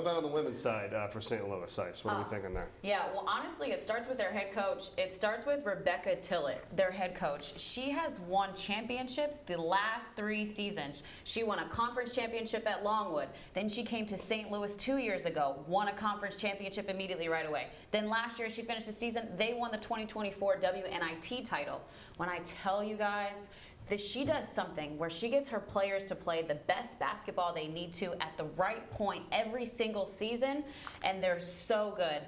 about on the women's side for St. Louis Ice? What are we thinking there? Yeah, well, honestly, it starts with their head coach. It starts with Rebecca Tillett, their head coach. She has won championships the last 3 seasons. She won a conference championship at Longwood. Then she came to St. Louis 2 years ago, won a conference championship immediately right away. Then last year, she finished the season. They won the 2024 WNIT title. When I tell you guys, she does something where she gets her players to play the best basketball they need to at the right point every single season, and they're so good.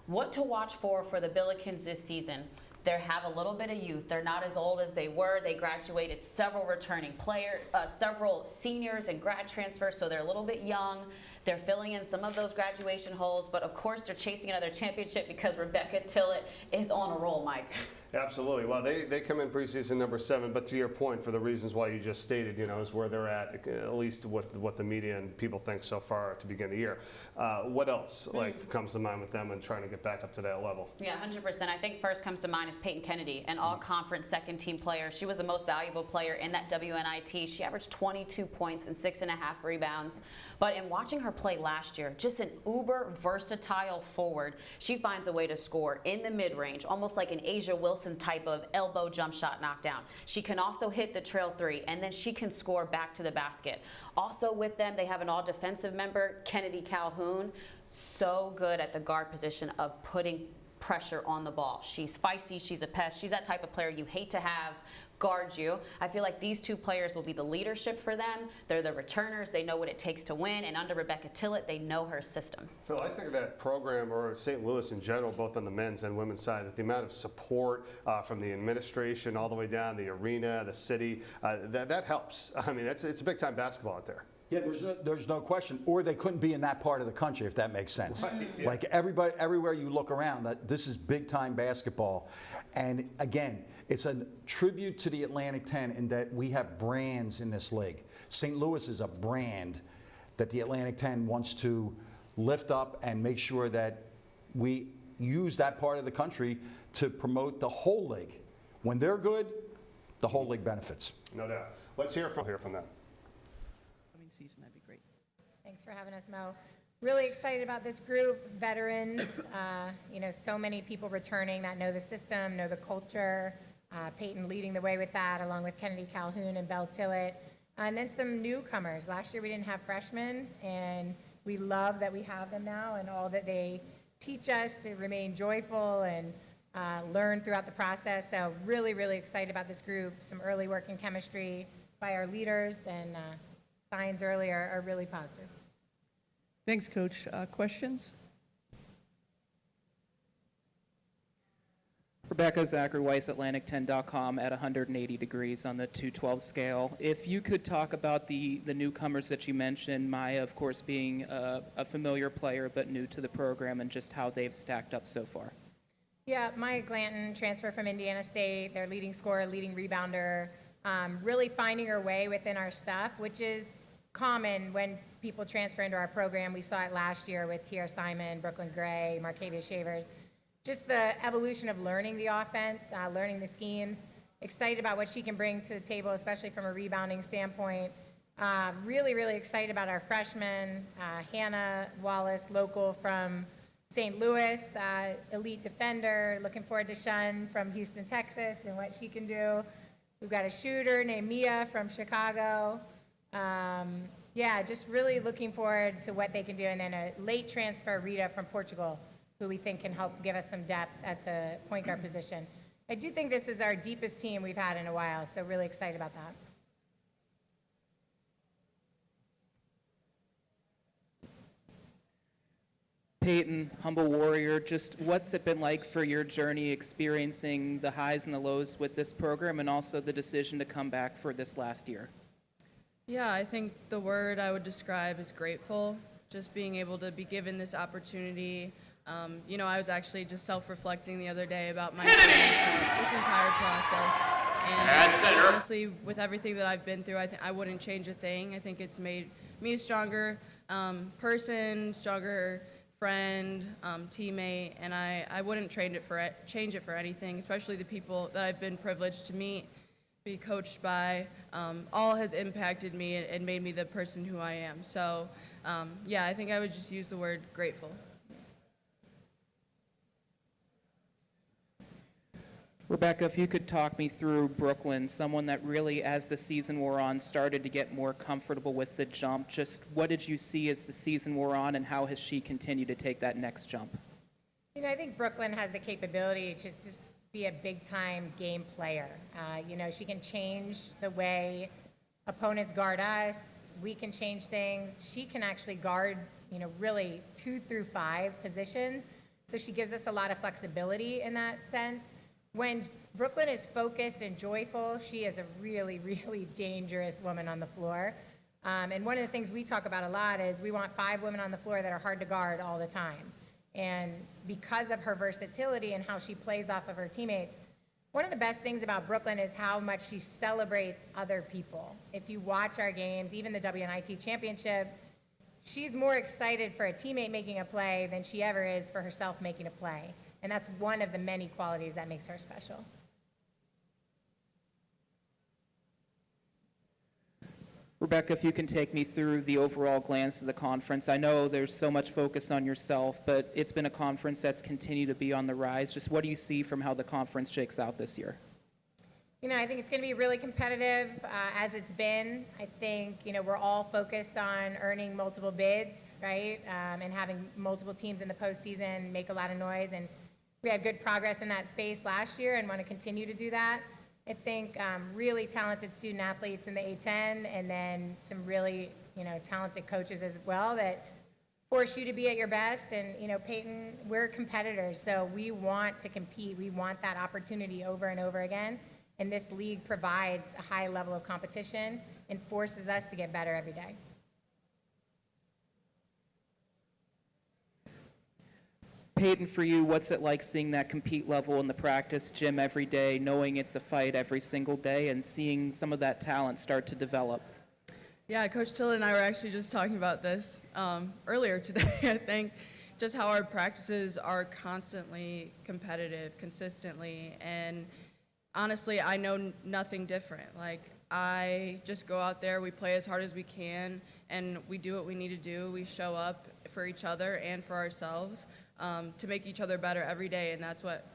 What to watch for the Billikens this season? They have a little bit of youth. They're not as old as they were. They graduated several returning players, several seniors and grad transfers, so they're a little bit young. They're filling in some of those graduation holes, but of course they're chasing another championship because Rebecca Tillett is on a roll, Mike. Absolutely. Well, they come in preseason number 7, but to your point, for the reasons why you just stated, is where they're at least what the media and people think so far to begin the year. What else comes to mind with them and trying to get back up to that level? Yeah, 100%. I think first comes to mind is Peyton Kennedy, an all-conference second-team player. She was the most valuable player in that WNIT. She averaged 22 points and 6.5 rebounds. But in watching her play last year, just an uber versatile forward. She finds a way to score in the mid-range, almost like an Asia Wilson type of elbow jump shot knockdown. She can also hit the trail 3, and then she can score back to the basket. Also with them, they have an all-defensive member, Kennedy Calhoun, so good at the guard position of putting pressure on the ball. She's feisty, she's a pest, she's that type of player you hate to have guard you. I feel like these 2 players will be the leadership for them. They're the returners. They know what it takes to win. And under Rebecca Tillett, they know her system. Phil, I think that program, or St. Louis in general, both on the men's and women's side, that the amount of support from the administration all the way down, the arena, the city, that helps. I mean, it's a big-time basketball out there. Yeah, there's no question. Or they couldn't be in that part of the country, if that makes sense. Right, yeah. Like everywhere you look around, that this is big-time basketball. And again, it's a tribute to the Atlantic 10 in that we have brands in this league. St. Louis is a brand that the Atlantic 10 wants to lift up and make sure that we use that part of the country to promote the whole league. When they're good, the whole league benefits. No doubt. Let's hear from them. Season, that'd be great. Thanks for having us, Mo. Really excited about this group, veterans, so many people returning that know the system, know the culture. Peyton leading the way with that, along with Kennedy Calhoun and Belle Tillett. And then some newcomers. Last year we didn't have freshmen, and we love that we have them now and all that they teach us to remain joyful and learn throughout the process. So really, really excited about this group. Some early work in chemistry by our leaders, and signs early are really positive. Thanks, Coach. Questions? Rebecca, Zachary Weiss, Atlantic10.com at 180 degrees on the 212 scale. If you could talk about the newcomers that you mentioned, Maya, of course, being a familiar player but new to the program, and just how they've stacked up so far. Yeah, Maya Glanton, transfer from Indiana State, their leading scorer, leading rebounder, really finding her way within our stuff, which is common when people transfer into our program. We saw it last year with Tierra Simon, Brooklyn Gray, Markavia Shavers. Just the evolution of learning the offense, learning the schemes. Excited about what she can bring to the table, especially from a rebounding standpoint. Really, really excited about our freshman, Hannah Wallace, local from St. Louis, elite defender. Looking forward to Shun from Houston, Texas, and what she can do. We've got a shooter named Mia from Chicago. Just really looking forward to what they can do. And then a late transfer, Rita from Portugal, who we think can help give us some depth at the point guard position. I do think this is our deepest team we've had in a while, so really excited about that. Peyton, humble warrior, just what's it been like for your journey experiencing the highs and the lows with this program, and also the decision to come back for this last year? Yeah, I think the word I would describe is grateful, just being able to be given this opportunity. I was actually just self-reflecting the other day about my this entire process. And honestly, with everything that I've been through, I wouldn't change a thing. I think it's made me a stronger person, stronger friend, teammate, and I wouldn't change it for anything, especially the people that I've been privileged to meet, be coached by. All has impacted me and made me the person who I am. So Yeah, I think I would just use the word grateful. Rebecca, if you could talk me through Brooklyn, someone that really, as the season wore on, started to get more comfortable with the jump. Just what did you see as the season wore on, and how has she continued to take that next jump? You know, I think Brooklyn has the capability just to be a big-time game player. You know, she can change the way opponents guard us. We can change things. She can actually guard, you know, really 2 through 5 positions. So she gives us a lot of flexibility in that sense. When Brooklyn is focused and joyful, she is a really, really dangerous woman on the floor. And one of the things we talk about a lot is we want 5 women on the floor that are hard to guard all the time. And because of her versatility and how she plays off of her teammates, one of the best things about Brooklyn is how much she celebrates other people. If you watch our games, even the WNIT championship, she's more excited for a teammate making a play than she ever is for herself making a play. And that's one of the many qualities that makes her special. Rebecca, if you can take me through the overall glance of the conference. I know there's so much focus on yourself, but it's been a conference that's continued to be on the rise. Just what do you see from how the conference shakes out this year? You know, I think it's going to be really competitive, as it's been. I think, you know, we're all focused on earning multiple bids, right? And having multiple teams in the postseason make a lot of noise. And we had good progress in that space last year and want to continue to do that. I think really talented student athletes in the A10, and then some really, you know, talented coaches as well that force you to be at your best. And, you know, Peyton, we're competitors, so we want to compete. We want that opportunity over and over again. And this league provides a high level of competition and forces us to get better every day. Peyton, for you, what's it like seeing that compete level in the practice gym every day, knowing it's a fight every single day, and seeing some of that talent start to develop? Yeah, Coach Tillett and I were actually just talking about this earlier today, I think, just how our practices are constantly competitive, consistently, and honestly, I know nothing different. Like, I just go out there, we play as hard as we can, and we do what we need to do. We show up for each other and for ourselves to make each other better every day, and that's what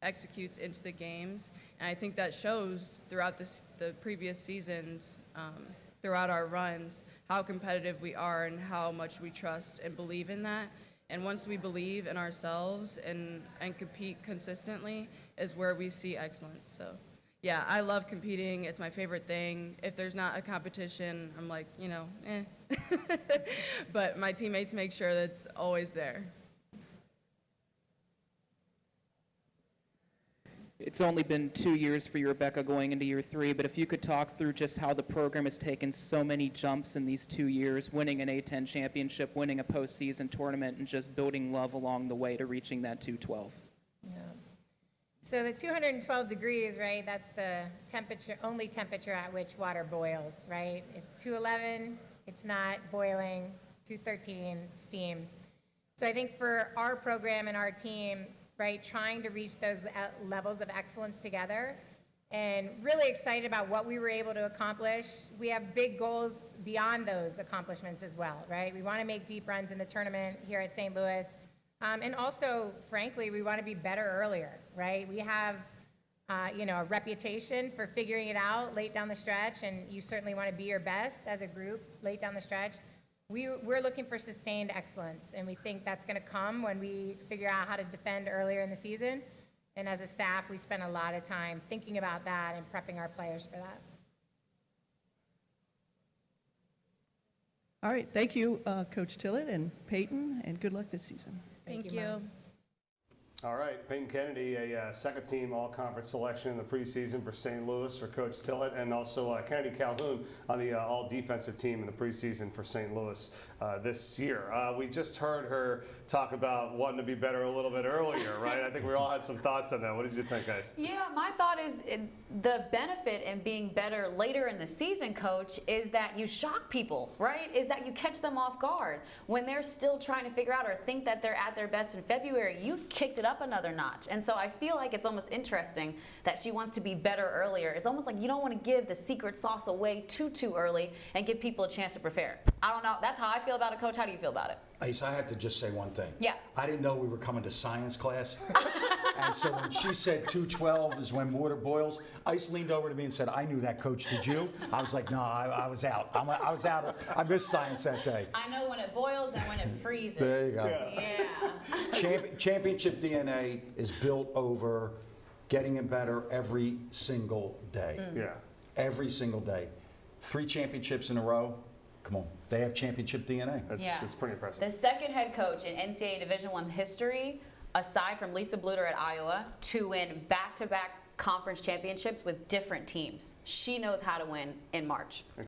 executes into the games. And I think that shows throughout the previous seasons, throughout our runs, how competitive we are and how much we trust and believe in that. And once we believe in ourselves and compete consistently is where we see excellence. So, yeah, I love competing. It's my favorite thing. If there's not a competition, I'm like, you know, eh. But my teammates make sure that's always there. It's only been 2 years for you, Rebecca, going into year 3, but if you could talk through just how the program has taken so many jumps in these 2 years, winning an A10 championship, winning a postseason tournament, and just building love along the way to reaching that 212. Yeah. So the 212 degrees, right, that's the temperature, only temperature at which water boils, right? If 211, it's not boiling. 213, steam. So I think for our program and our team, right, trying to reach those levels of excellence together, and really excited about what we were able to accomplish. We have big goals beyond those accomplishments as well, right? We want to make deep runs in the tournament here at St. Louis. And also, frankly, we want to be better earlier, right? We have, you know, a reputation for figuring it out late down the stretch, and you certainly want to be your best as a group late down the stretch. We're looking for sustained excellence, and we think that's going to come when we figure out how to defend earlier in the season. And as a staff, we spend a lot of time thinking about that and prepping our players for that. All right, thank you, Coach Tillett and Peyton, and good luck this season. Thank you, Mom. All right, Peyton Kennedy, a second-team all-conference selection in the preseason for St. Louis for Coach Tillett, and also Kennedy Calhoun on the all-defensive team in the preseason for St. Louis this year. We just heard her talk about wanting to be better a little bit earlier, right? I think we all had some thoughts on that. What did you think, guys? Yeah, my thought is the benefit in being better later in the season, Coach, is that you shock people, right? Is that you catch them off guard. When they're still trying to figure out or think that they're at their best in February, you kicked it up up another notch. And so I feel like it's almost interesting that she wants to be better earlier. It's almost like you don't want to give the secret sauce away too early and give people a chance to prepare. I don't know. That's how I feel about it, Coach. How do you feel about it? Ice, I have to just say one thing. Yeah. I didn't know we were coming to science class. And so when she said 212 is when water boils, Ice leaned over to me and said, I knew that, Coach, did you? I was like, no, I was out. I was out. I missed science that day. I know when it boils and when it freezes. There you go. Yeah. Championship DNA is built over getting it better every single day. Yeah. Every single day. 3 championships in a row. Come on. They have championship DNA. It's pretty impressive. The second head coach in NCAA Division I history, aside from Lisa Bluter at Iowa, to win back-to-back conference championships with different teams. She knows how to win in March.